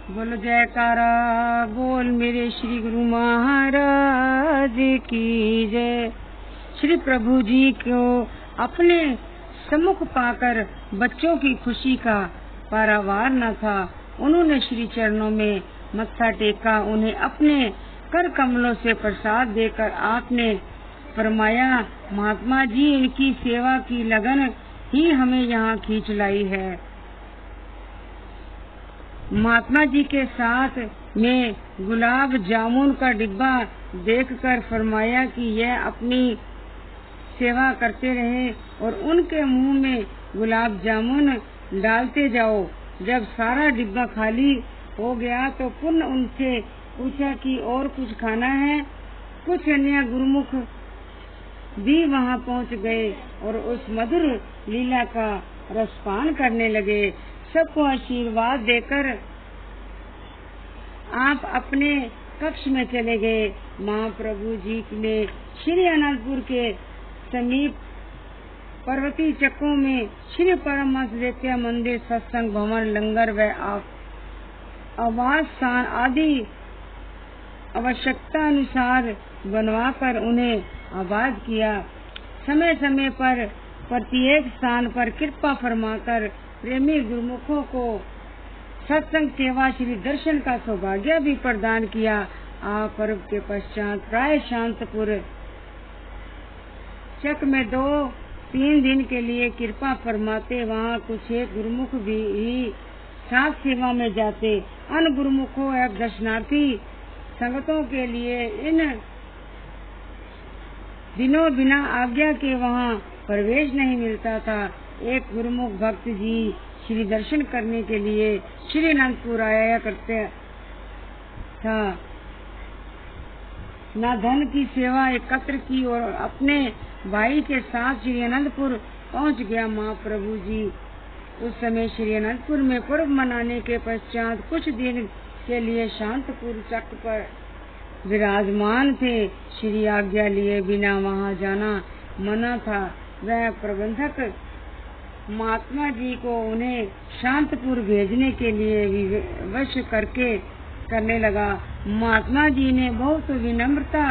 बोलो जयकारा बोल मेरे श्री गुरु महाराज की जय। श्री प्रभु जी को अपने सम्मुख पाकर बच्चों की खुशी का पारावार न था। उन्होंने श्री चरणों में मत्था टेका। उन्हें अपने कर कमलों से प्रसाद देकर आपने फरमाया, महात्मा जी इनकी सेवा की लगन ही हमें यहाँ खींच लाई है। महात्मा जी के साथ में गुलाब जामुन का डिब्बा देखकर फरमाया कि यह अपनी सेवा करते रहे और उनके मुंह में गुलाब जामुन डालते जाओ। जब सारा डिब्बा खाली हो गया तो पुनः उनसे पूछा कि और कुछ खाना है। कुछ अन्य गुरुमुख भी वहां पहुंच गए और उस मधुर लीला का रसपान करने लगे। सबको आशीर्वाद देकर आप अपने कक्ष में चले गए। महाप्रभु जी ने श्री अनंतपुर के समीप पर्वतीय चक्कों में श्री परमहंस विद्या मंदिर, सत्संग भवन, लंगर व आवास स्थान आदि आवश्यकता अनुसार बनवाकर उन्हें आबाद किया। समय समय पर प्रत्येक स्थान पर कृपा फरमाकर प्रेमी गुरुमुखों को सत्संग सेवा श्री दर्शन का सौभाग्य भी प्रदान किया। पर्व के पश्चात प्राय शांतपुर चक में 2-3 दिन के लिए कृपा फरमाते। वहाँ कुछ एक गुरुमुख भी साथ सेवा में जाते। अन्य गुरुमुखों एवं दर्शनार्थी संगतों के लिए इन दिनों बिना आज्ञा के वहाँ प्रवेश नहीं मिलता था। एक गुरुमुख भक्त जी श्री दर्शन करने के लिए श्री अनंतपुर आया करते था। न धन की सेवा एकत्र की और अपने भाई के साथ श्री अनंतपुर पहुँच गया। महाप्रभु जी उस समय श्री अनंतपुर में पर्व मनाने के पश्चात कुछ दिन के लिए शांतपुर चक पर विराजमान थे। श्री आज्ञा लिए बिना वहां जाना मना था। वह प्रबंधक महात्मा जी को उन्हें शांतपुर भेजने के लिए विवश करने लगा। महात्मा जी ने बहुत विनम्रता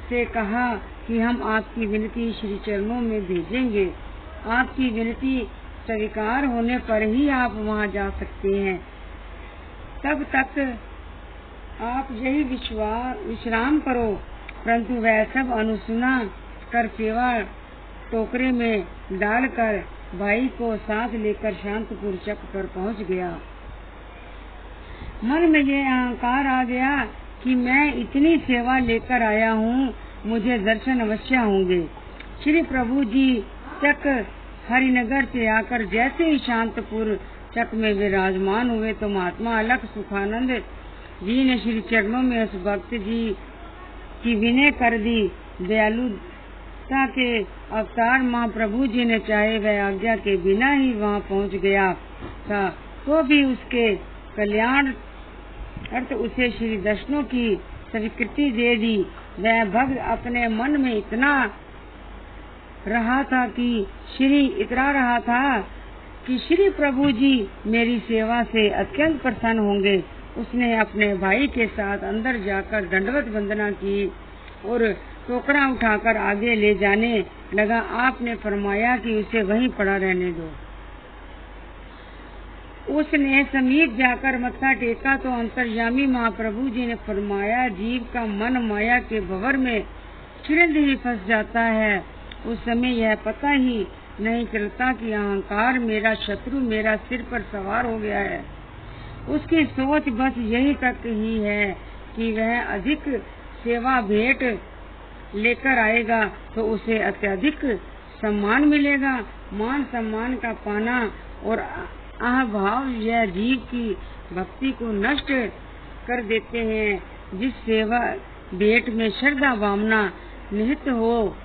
से कहा कि हम आपकी विनती श्री चरणों में भेजेंगे। आपकी विनती स्वीकार होने पर ही आप वहां जा सकते हैं। तब तक आप यही विश्राम करो। परंतु वह सब अनुसुना कर सेवा टोकरे में डालकर भाई को साथ लेकर शांतपुर चक पर पहुंच गया। मन में ये अहंकार आ गया कि मैं इतनी सेवा लेकर आया हूँ, मुझे दर्शन अवश्य होंगे। श्री प्रभु जी चक हरिनगर से आकर जैसे ही शांतपुर चक में विराजमान हुए तो महात्मा अलख सुखानंद जी ने श्री चरणों में उस भक्त जी की विनय कर दी। दयालुता के अवतार महाप्रभु जी ने चाहे वह आज्ञा के बिना ही वहां पहुंच गया था तो भी उसके कल्याण अर्थ उसे श्री दर्शनों की स्वीकृति दे दी। वह भक्त अपने मन में इतना रहा था कि श्री प्रभु जी मेरी सेवा से अत्यंत प्रसन्न होंगे। उसने अपने भाई के साथ अंदर जाकर दंडवत वंदना की और टोकरा उठाकर आगे ले जाने लगा। आपने फरमाया कि उसे वहीं पड़ा रहने दो। उसने समीप जाकर मत्था टेका तो अंतर्यामी महाप्रभु जी ने फरमाया, जीव का मन माया के भंवर में चिरंद ही फंस जाता है। उस समय यह पता ही नहीं चलता कि अहंकार मेरा शत्रु मेरा सिर पर सवार हो गया है। उसकी सोच बस यही तक ही है कि वह अधिक सेवा भेंट लेकर आएगा तो उसे अत्यधिक सम्मान मिलेगा। मान सम्मान का पाना और अहभाव यह जीव की भक्ति को नष्ट कर देते हैं। जिस सेवा भेंट में श्रद्धा भावना निहित हो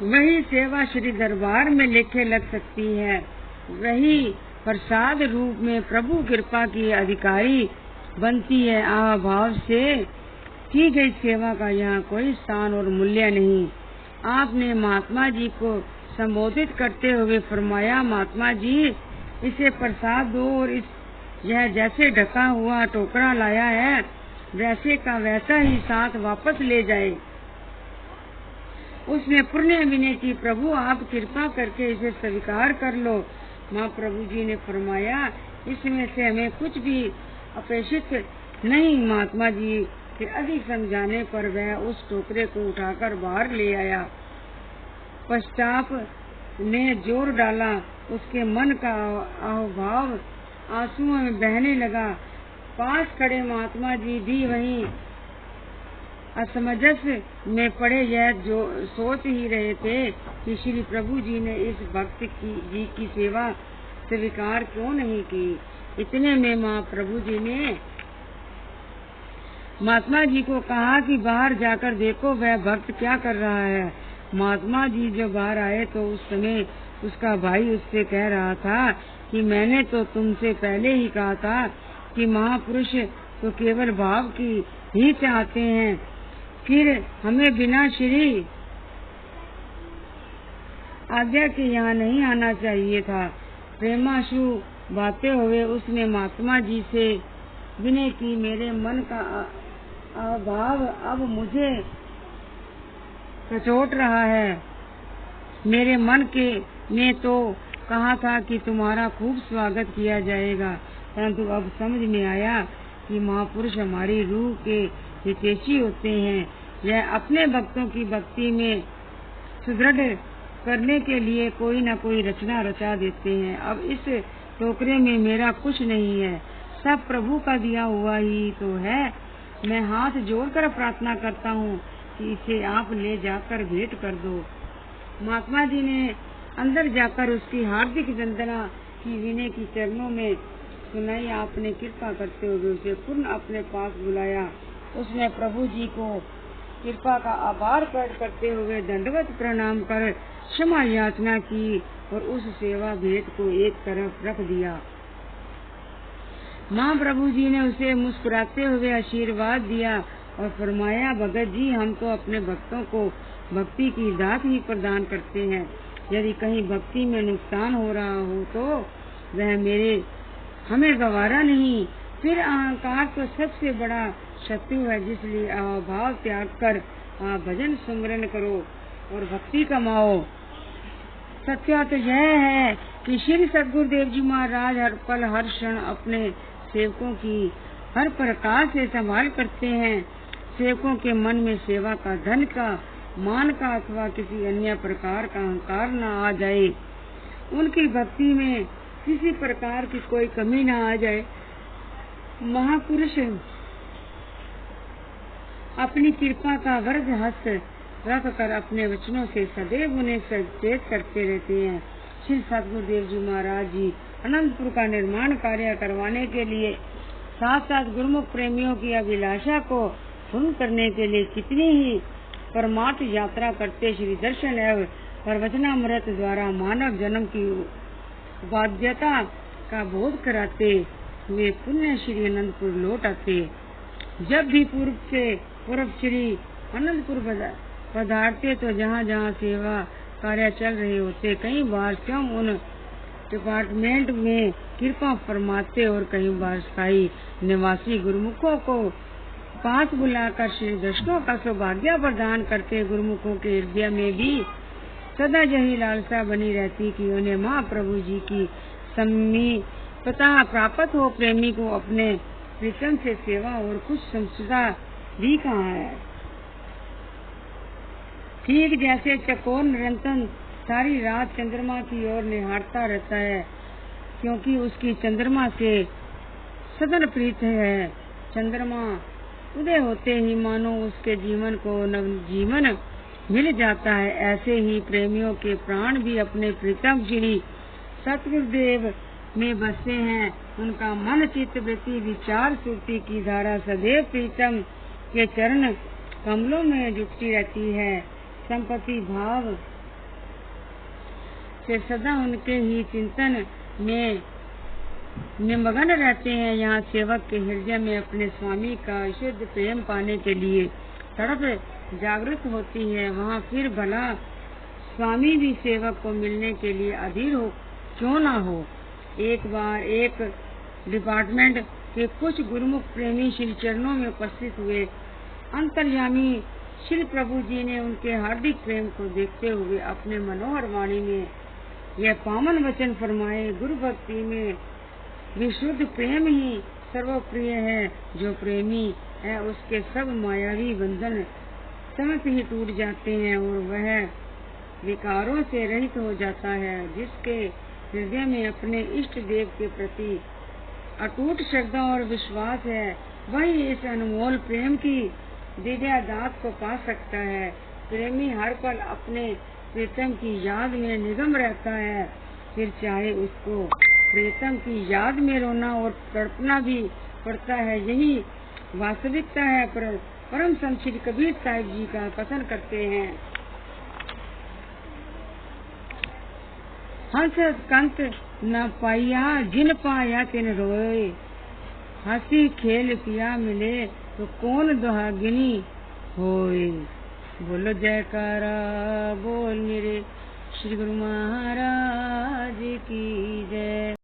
वही सेवा श्री दरबार में लेखे लग सकती है। वही प्रसाद रूप में प्रभु कृपा की अधिकारी बनती है। अभाव से की गई सेवा का यहाँ कोई स्थान और मूल्य नहीं। आपने महात्मा जी को संबोधित करते हुए फरमाया, महात्मा जी इसे प्रसाद दो और इस यह जैसे ढका हुआ टोकरा लाया है वैसे का वैसा ही साथ वापस ले जाए। उसने पुण्य विनय की, प्रभु आप कृपा करके इसे स्वीकार कर लो। महाप्रभु जी ने फरमाया, इसमें से हमें कुछ भी अपेक्षित नहीं। महात्मा जी के अधिक समझाने पर वह उस टोकरे को उठाकर बाहर ले आया। पश्चात ने जोर डाला, उसके मन का अहोभाव आंसुओं में बहने लगा। पास खड़े महात्मा जी भी वहीं असमंजस में पड़े यह जो सोच ही रहे थे कि श्री प्रभु जी ने इस भक्त जी की सेवा स्वीकार क्यों नहीं की। इतने में महाप्रभु जी ने महात्मा जी को कहा कि बाहर जाकर देखो वह भक्त क्या कर रहा है। महात्मा जी जब बाहर आए तो उस समय उसका भाई उससे कह रहा था कि मैंने तो तुमसे पहले ही कहा था कि महापुरुष तो केवल भाव की ही चाहते हैं, फिर हमें बिना श्री आज्ञा के यहाँ नहीं आना चाहिए था। प्रेमाशु बातें हुए उसने महात्मा जी से विनय की, मेरे मन का अभाव अब मुझे कचोट रहा है। मेरे मन के ने तो कहा था कि तुम्हारा खूब स्वागत किया जाएगा, परंतु अब समझ में आया कि महापुरुष हमारी रूह के हितैषी होते हैं। यह अपने भक्तों की भक्ति में सुदृढ़ करने के लिए कोई न कोई रचना रचा देते हैं। अब इस टोकरे में मेरा कुछ नहीं है, सब प्रभु का दिया हुआ ही तो है। मैं हाथ जोड़कर प्रार्थना करता हूँ कि इसे आप ले जाकर भेंट कर दो। महात्मा जी ने अंदर जाकर उसकी हार्दिक वंदना की, विनय की चरणों में सुनाई। आपने कृपा करते हुए उसे पुनः अपने पास बुलाया। उसने प्रभु जी को कृपा का आभार प्रकट करते हुए दंडवत प्रणाम कर क्षमा याचना की और उस सेवा भेंट को एक तरफ रख दिया। महाप्रभु जी ने उसे मुस्कुराते हुए आशीर्वाद दिया और फरमाया, भगत जी हम तो अपने भक्तों को भक्ति की दात ही प्रदान करते हैं। यदि कहीं भक्ति में नुकसान हो रहा हो तो वह हमें गवारा नहीं। फिर अहंकार तो सबसे बड़ा शत्रु है, जिसलिए अभाव त्याग कर भजन सुमरन करो और भक्ति कमाओ। सत्य तो यह है कि श्री सद्गुरुदेव जी महाराज हर पल हर क्षण अपने सेवकों की हर प्रकार से संभाल करते हैं। सेवकों के मन में सेवा का, धन का, मान का अथवा किसी अन्य प्रकार का अहंकार न आ जाए, उनकी भक्ति में किसी प्रकार की कोई कमी न आ जाए। महापुरुष अपनी कृपा का वरद हस्त रख कर अपने वचनों से सदैव उन्हें सचेत करते रहते हैं। श्री सद्गुरुदेव जी महाराज जी अनंतपुर का निर्माण कार्य करवाने के लिए साथ साथ गुरुमुख प्रेमियों की अभिलाषा को पूर्ण करने के लिए कितनी ही परमार्थ यात्रा करते, श्री दर्शन एवं प्रवचनामृत द्वारा मानव जन्म की बाध्यता का बोध कराते हुए पुण्य श्री अनंतपुर लौट आते। जब भी पूर्व श्री अनंतपुर पधारते तो जहाँ जहाँ सेवा कार्य चल रहे होते, कई बार स्वयं उन डिपार्टमेंट में कृपा फरमाते और कई बार स्थायी निवासी गुरुमुखों को पास बुलाकर श्री दर्शनों का सौभाग्य प्रदान करते। गुरुमुखों के हृदय में भी सदा यही लालसा बनी रहती कि उन्हें महाप्रभु जी की समीपता प्राप्त हो। प्रेमी को अपने प्रीतम से सेवा और कुछ समझता भी कहाँ है। ठीक जैसे चकोर निरंतर सारी रात चंद्रमा की ओर निहारता रहता है, क्योंकि उसकी चंद्रमा से सदन प्रीत है। चंद्रमा उदय होते ही मानो उसके जीवन को नवजीवन मिल जाता है। ऐसे ही प्रेमियों के प्राण भी अपने प्रीतम श्री सतगुरुदेव में बसते हैं। उनका मन, चित्त, वृत्ति, विचार, सुरति की धारा सदैव प्रीतम के चरण कमलों में जुटती रहती है। संपत्ति भाव से सदा उनके ही चिंतन में निमग्न रहते हैं। यहाँ सेवक के हृदय में अपने स्वामी का शुद्ध प्रेम पाने के लिए तड़प जागृत होती है। वहाँ फिर भला स्वामी भी सेवक को मिलने के लिए अधीर हो क्यों ना हो। एक बार एक डिपार्टमेंट के कुछ गुरुमुख प्रेमी श्री चरणों में उपस्थित हुए। अंतर्यामी श्री प्रभु जी ने उनके हार्दिक प्रेम को देखते हुए अपने मनोहर वाणी में यह पावन वचन फरमाए, गुरु भक्ति में विशुद्ध प्रेम ही सर्वप्रिय है। जो प्रेमी है उसके सब मायावी बंधन तुरंत ही टूट जाते हैं और वह विकारों से रहित हो जाता है। जिसके हृदय में अपने इष्ट देव के प्रति अटूट श्रद्धा और विश्वास है, वही इस अनमोल प्रेम की दिव्य दात को पा सकता है। प्रेमी हर पल अपने प्रीतम की याद में निगम रहता है, फिर चाहे उसको प्रीतम की याद में रोना और तड़पना भी पड़ता है। यही वास्तविकता है। परम संत श्री कबीर साहिब जी का कथन करते हैं, हंस कंत न पाया जिन पाया तिन रोए, हंसी खेल पिया मिले तो कौन दुहागिनी होए। बोलो जयकारा बोल मेरे श्री गुरु महाराज की।